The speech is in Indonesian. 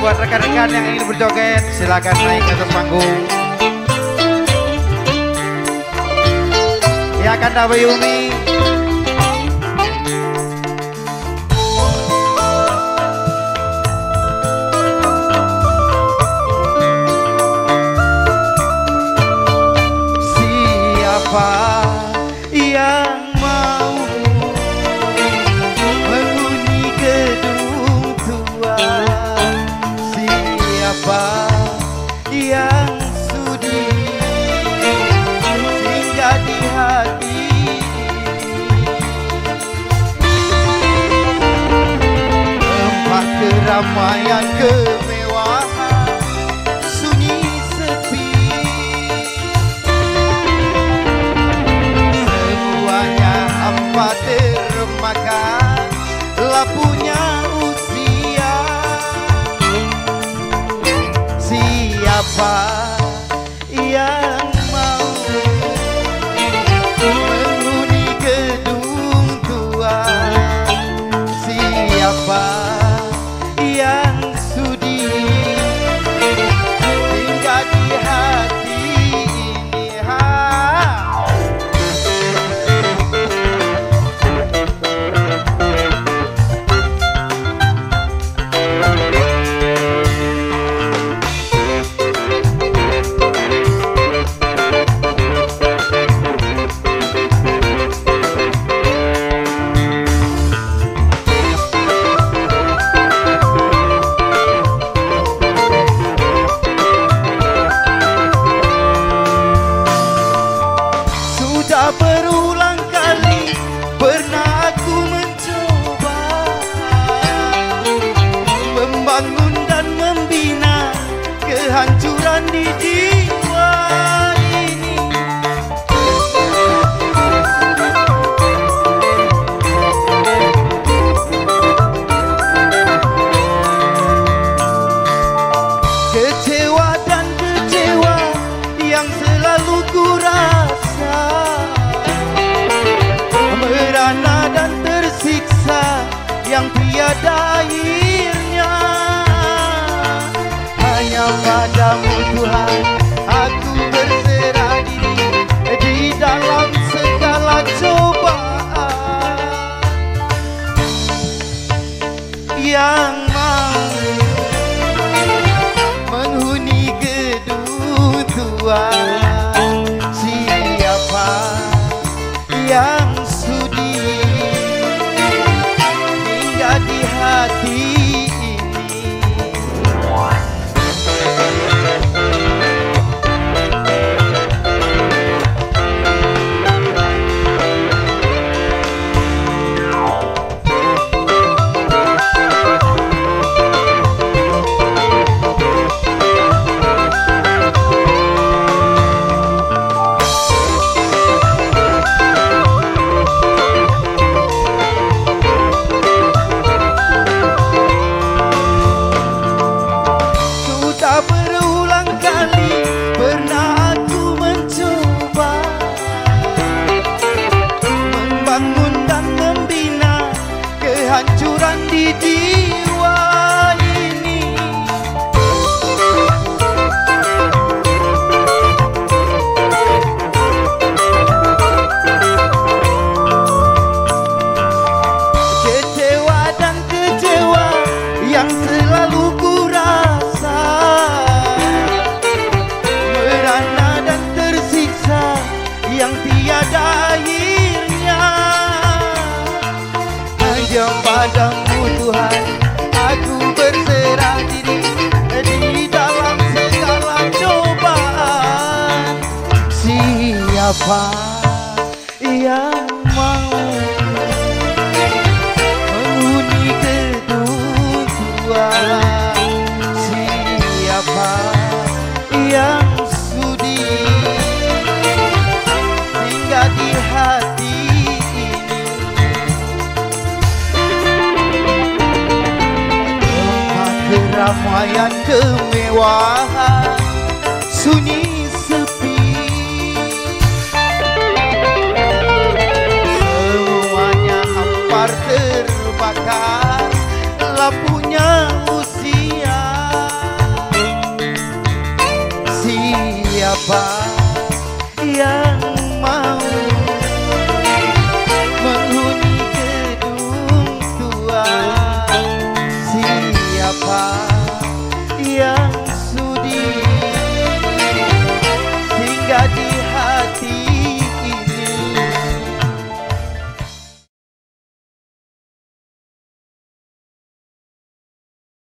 buat rekan-rekan yang ingin berjoget, silakan naik ke atas panggung. Ya kan Yumi. Siapa yang mau menghuni gedung tua? Siapa yang sudi singgah di hati? Tempat keramaian kemewahan sunyi sepi, semuanya hampa termakan lapunya usia. Siapa yang mau menghuni gedung tua? Siapa yang sudi tinggal di hati ini? Sudah berulang kali pernah aku mencoba membangun dan membina kehancuran di jiwa ini. Kecewa dan kecewa yang selalu ku rasa, merana dan tersiksa yang tiada akhirnya. Hanya padamu Tuhan aku berserah diri di dalam segala cobaan. Yang mau menghuni gedung tua, siapa yang sudi hingga di hati ini? Berulang kali pernah aku mencoba membangun dan membina kehancuran di jiwa ini. Kecewa dan kecewa yang selalu ku rasa, merana dan tersiksa yang tiada akhirnya. Hanya padamu Tuhan aku berserah diri di dalam segala cobaan. Siapa yang mau menghuni gedung tua? Siapa yang sudi tinggal di hati ini? Tempat keramaian kemewahan